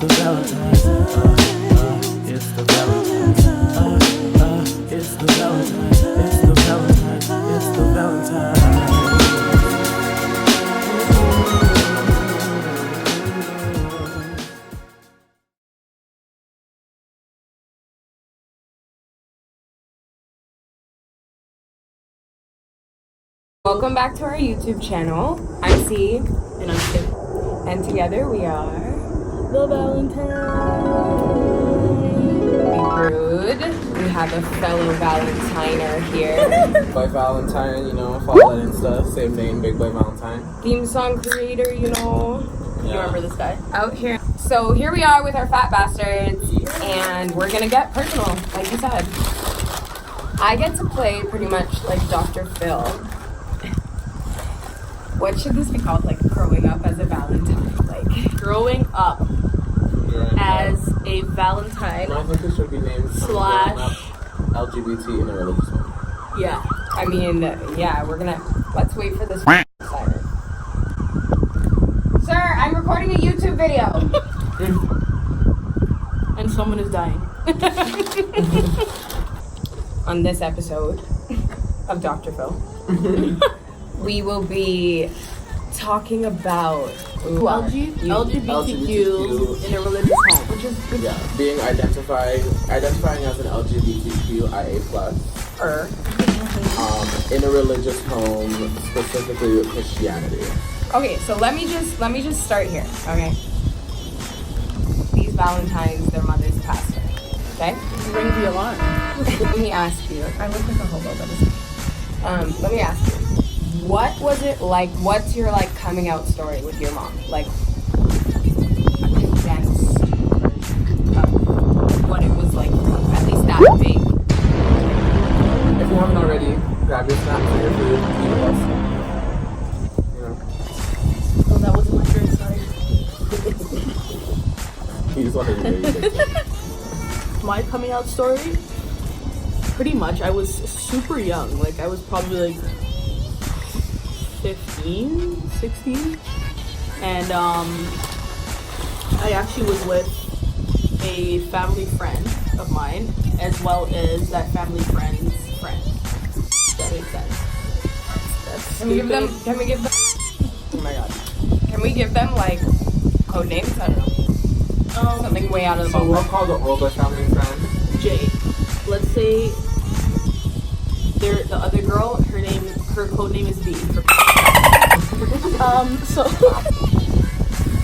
the Valentine. It's the Valentine. It's the Valentine. It's the Valentine. It's the Valentine. Welcome back to our YouTube channel. I'm C and I'm Kim, and together we are the Valentine. Be rude. We have a fellow Valentiner here. By Valentine, follow that Insta, same name, Big Boy Valentine. Theme song creator, You remember this guy? out here. So here we are with our fat bastards, and we're gonna get personal, like you said. I get to play pretty much like Dr. Phil. What should this be called? Like growing up as a Valentine? Like Growing up as a Valentine. I think it should be named Slash LGBT in a religious home. Yeah. I mean, yeah, let's wait for this siren. Sir, I'm recording a YouTube video. And someone is dying. On this episode of Dr. Phil, we will be talking about LGBTQ in a religious home. which is Being identifying as an LGBTQIA+, in a religious home, specifically with Christianity. Okay, so let me just start here, okay? These Valentines, their mother's pastor, okay? Ring the alarm. Let me ask you, I look like a hobo, but it's let me ask you, what was it like, what's your coming out story with your mom? Like, a condensed version of what it was like, at least that big. If you haven't already, grab your snacks or your food, eat with us. Oh, that wasn't my drink, sorry. You just wanted to hear you say My coming out story? Pretty much, I was super young. Like, I was probably 15, 16. And I actually was with a family friend of mine, as well as that family friend's friend. If that makes sense. That's Can we give them, oh my god. Can we give them code names? I don't know. Something way out of the So we'll ballpark. call the older family friend Jay. Let's say the other girl, her code name is B.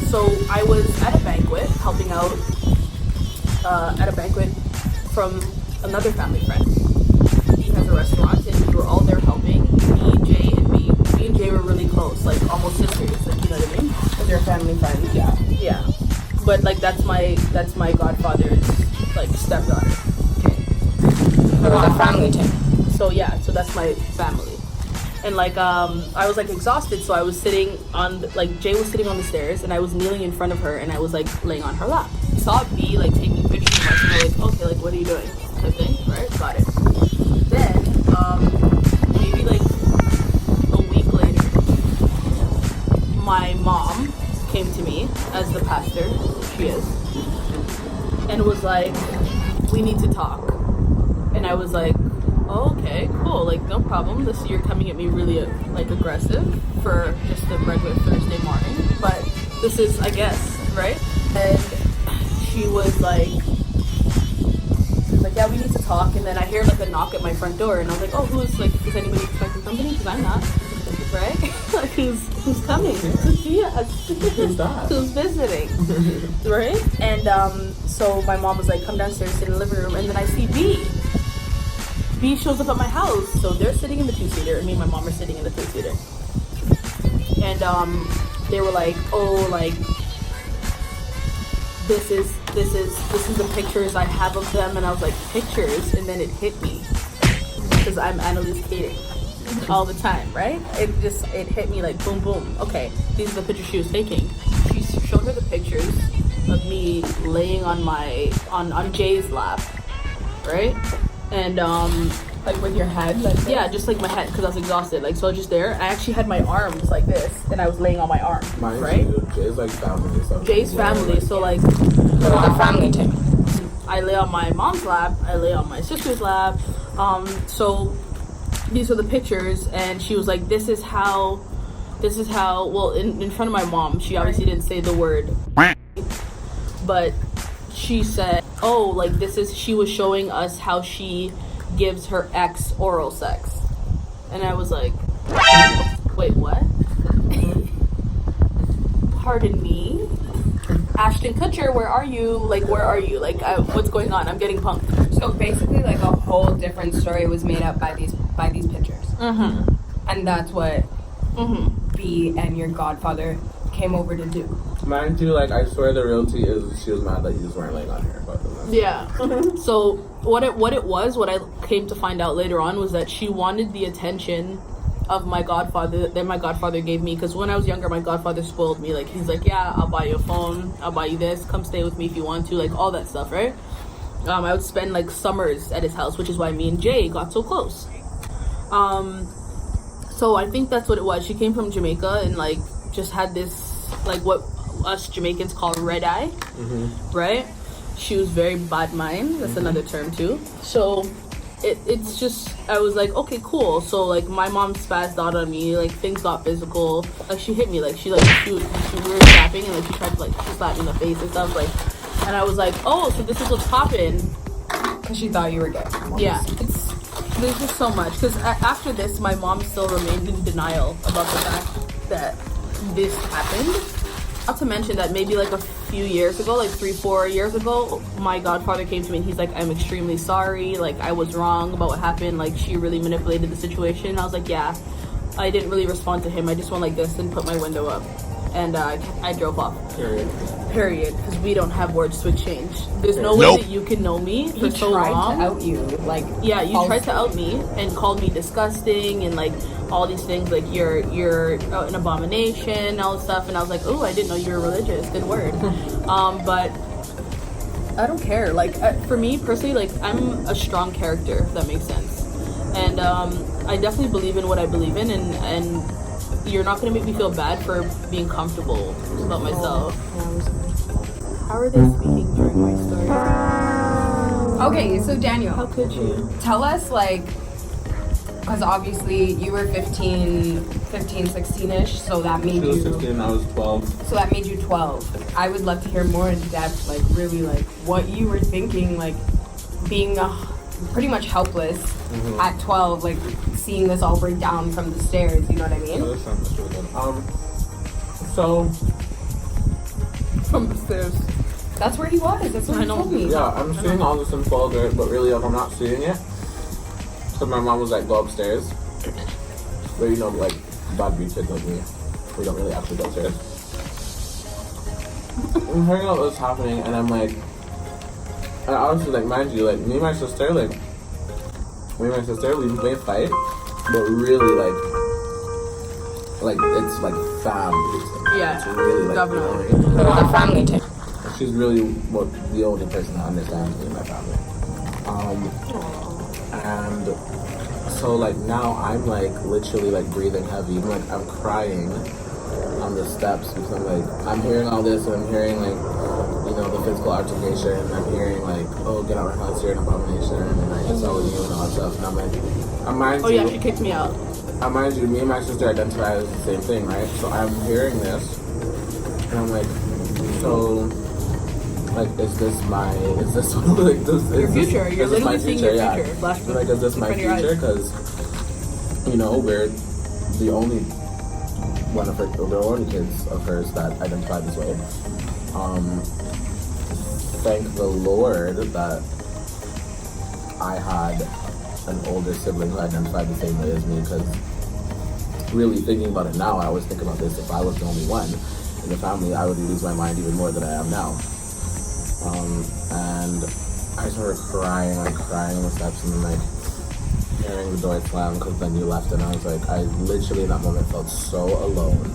So I was at a banquet helping out at a banquet from another family friend. He has a restaurant and we were all there helping. Me, Jay, and B. Me and Jay were really close, like almost sisters, you know what I mean? With your family friends, yeah. Yeah. But that's my godfather's stepdaughter. The family thing. So that's my family. And I was exhausted, so I was sitting on Jay was sitting on the stairs and I was kneeling in front of her and I was laying on her lap. I saw B taking pictures of us and I was okay, what are you doing? Type thing, right? Got it. Then maybe a week later, my mom came to me as the pastor, she is, and was like, we need to talk. And I was like, oh, okay, cool, no problem. You're coming at me really aggressive for just a regular Thursday morning, but this is, I guess, right? And she was like, yeah, we need to talk. And then I hear a knock at my front door, and I was like, oh, is anybody expecting company? Because I'm not, right? who's coming? Who's that? Who's visiting, right? And so my mom was like, come downstairs, sit in the living room, and then I see B shows up at my house. So they're sitting in the two-seater, and me and my mom are sitting in the three-seater. And they were like, oh, this is the pictures I have of them. And I was like, pictures? And then it hit me because I'm Annalise Kating all the time, right? It hit me boom, boom. Okay, these are the pictures she was taking. She showed her the pictures of me laying on Jay's lap, right? And Like with your head? Like Yeah, just like my head, because I was exhausted. Like, so I was just there. I actually had my arms like this, and I was laying on my arm, Mine right? too. Jay's like family. So Jay's family, so like, the family thing. I lay on my mom's lap, I lay on my sister's lap. So these are the pictures, and she was like, this is how, well, in front of my mom, she obviously didn't say the word, but she said, oh, like she was showing us how she gives her ex oral sex. And I was like, wait, what? Pardon me? Ashton Kutcher, where are you? Like, where are you? Like, what's going on? I'm getting punked. So basically, like a whole different story was made up by these pictures. Mm-hmm. And that's what Mm-hmm. B and your godfather came over to do. Mine too, like, I swear the realty is she was mad that you just weren't laying on her. But Yeah. So what I came to find out later on was that she wanted the attention of my godfather that my godfather gave me, because when I was younger, my godfather spoiled me. Like, he's like, yeah, I'll buy you a phone, I'll buy you this, come stay with me if you want to, like all that stuff, right? I would spend like summers at his house, which is why me and Jay got so close. So I think that's what it was. She came from Jamaica and like just had this, like what us Jamaicans call red eye, right? She was very bad mind. That's another term too. So it's just, I was like, okay, cool. So like my mom spazzed out on me, like things got physical. Like she hit me, like we were snapping, and like she tried to like she slapped me in the face and stuff, like, and I was like, oh, so this is what's popping. Because she thought you were gay. Yeah, there's just so much. Because after this, my mom still remained in denial about the fact that this happened. Not to mention that maybe like a few years ago, like 3-4 years ago, my godfather came to me and he's like, I'm extremely sorry, like I was wrong about what happened, like she really manipulated the situation. I was like, yeah, I didn't really respond to him. I just went like this and put my window up, and I drove off. Period. Because we don't have words to exchange. There's no way that you can know me for so long. He tried to out you, like, yeah, you tried to out me and called me disgusting and like all these things, like you're an abomination, all this stuff, and I was like, oh, I didn't know you were religious. Good word. But I don't care. Like for me personally, like I'm a strong character, if that makes sense, and I definitely believe in what I believe in, and you're not gonna make me feel bad for being comfortable about myself. How are they speaking during my story? Okay, so Daniel, How could you? tell us, like, because obviously you were 15, 16-ish, so that made she was you 16, I was 12. so that made you 12. I would love to hear more in depth, like really like what you were thinking, like being pretty much helpless at 12, like seeing this all break down from the stairs, you know what I mean? So From the stairs. That's where he was. That's what I he know. told me. yeah, I'm seeing all this unfold, but really, like, I'm not seeing it. So my mom was like, go upstairs. But you know, like, bad beach kids like me, we don't really actually go upstairs. I'm hearing all this happening, and I'm like, and honestly, like, mind you, like, me and my sister, we may fight, but really, like it's like family. Yeah, it's really like definitely. The family thing. She's really the only person that understands me in my family. And so like now I'm like literally like breathing heavy. I'm crying on the steps because I'm hearing all this, and I'm hearing like, you know, the physical altercation, and I'm hearing like, oh, get out of my house, you're an abomination, and I just saw you and all that stuff, and I'm like, Oh yeah, she kicked me out. mind you, me and my sister identify as the same thing, right? So I'm hearing this, and I'm like, so, like, is this like this? Your future. You're literally seeing your yeah. future. Flash Like, is this my in front of your future? eyes. Because, you know, we're the only kids of hers that identify this way. Thank the Lord that I had an older sibling who identified the same way as me, because really thinking about it now, I always think about this, if I was the only one in the family, I would lose my mind even more than I am now. And I started crying on the steps, and then like hearing the door slam because then you left, and I was like, I literally in that moment felt so alone.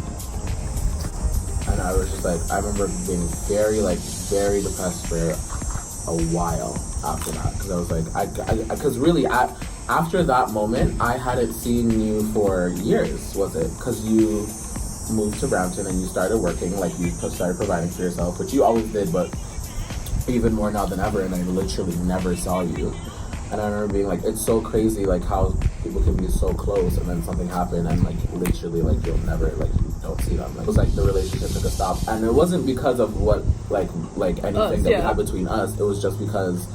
And I was just like, I remember being very depressed for a while after that, because I was like, because really after that moment, I hadn't seen you for years, was it? Because you moved to Brampton and you started working, like you started providing for yourself, which you always did, but even more now than ever, and I literally never saw you. And I remember being like, it's so crazy, like how people can be so close and then something happened and like literally like you'll never, like you don't see them. Like, it was like the relationship took a stop, and it wasn't because of what like anything that we had between us. It was just because,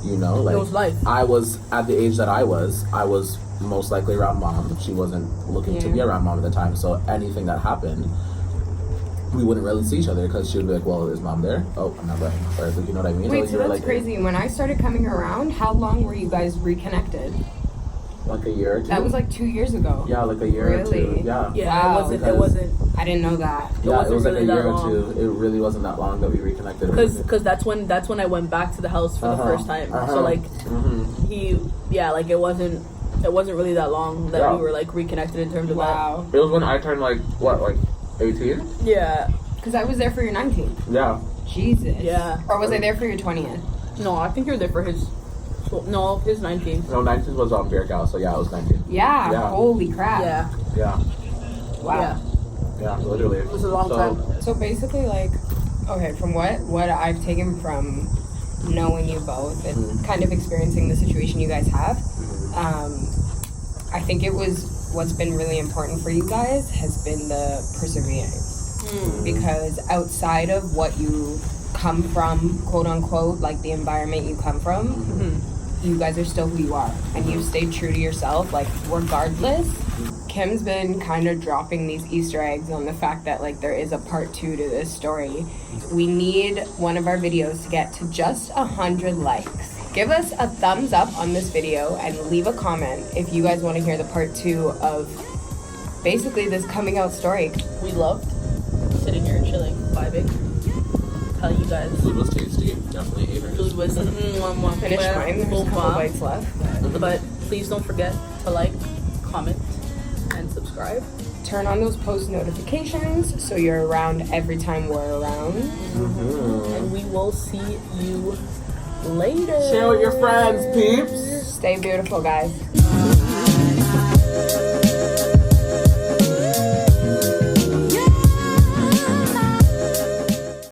you know, like it was life. I was at the age that I was most likely around mom. She wasn't looking to be around mom at the time, so anything that happened, we wouldn't really see each other because she would be like, well, is mom there? Oh, I'm not there. Or, like, you know what I mean? Wait, so that's like, crazy. When I started coming around, how long were you guys reconnected? Like a year or two? That was like 2 years ago. Yeah, like a year or two. Yeah. Yeah, Wow. it wasn't. I didn't know that. Yeah, it was like really a year that or long. two. It really wasn't that long that we reconnected. Because that's when I went back to the house for the first time. So like like it wasn't really that long that we were like reconnected in terms of Wow. It was when I turned like 18? that. Yeah. Because I was there for your 19th. Yeah. Jesus. Yeah. Or was I there for your 20th? No, I think you were there for his 19th. No, 19th was on Beer Cow, so yeah, it was 19. Yeah. Yeah. Holy crap. Yeah. Yeah. Wow. Yeah, literally. It was a long time. So basically, like, okay, from what I've taken from knowing you both and kind of experiencing the situation you guys have, I think what's been really important for you guys has been the perseverance. Because outside of what you come from, quote unquote, like the environment you come from, you guys are still who you are, and you've stayed true to yourself, like regardless. Kim's been kind of dropping these Easter eggs on the fact that like there is a part 2 to this story. We need one of our videos to get to just 100 likes. Give us a thumbs up on this video and leave a comment if you guys want to hear the part 2 of basically this coming out story. We loved sitting here chilling, vibing. Tell you guys. Food was tasty. Definitely ate it. Food was Finished mine. There's a couple bites left. But please don't forget to like, comment, and subscribe. Turn on those post notifications so you're around every time we're around. And we will see you later. Share with your friends, peeps. Stay beautiful, guys.